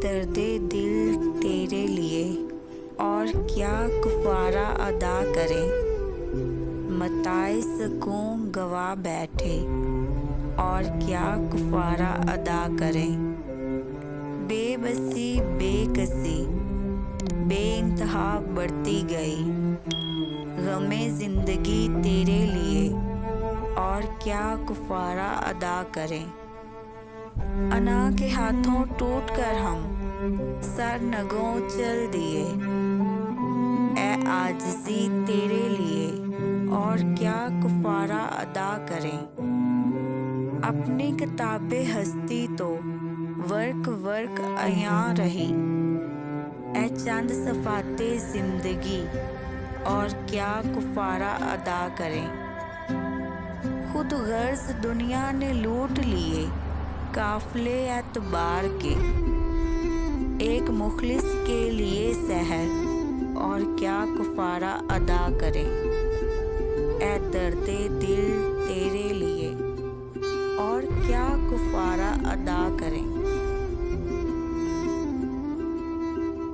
दर्दे दिल तेरे लिए और क्या कुफारा अदा करें। मताए सकूं गवा बैठे और क्या कुफारा अदा करें। बेबसी बेकसी बेइंतहा बढ़ती गई, गमे ज़िंदगी तेरे लिए और क्या कुफारा अदा करें। अना के हाथों टूट कर हम सर नगों चल दिए, ए आजिज़ी तेरे लिए और क्या कुफारा अदा करें। अपनी किताबे हस्ती तो वर्क वर्क अयां रही, ए चंद सफ़ाते ज़िंदगी और क्या कुफारा अदा करें। खुद गर्ज दुनिया ने लूट लिए काफ़िले एतबार के, एक मुखलिस के लिए सहर और क्या कुफारा अदा करें। ए दर्दे दिल तेरे लिए और क्या कुफारा अदा करें।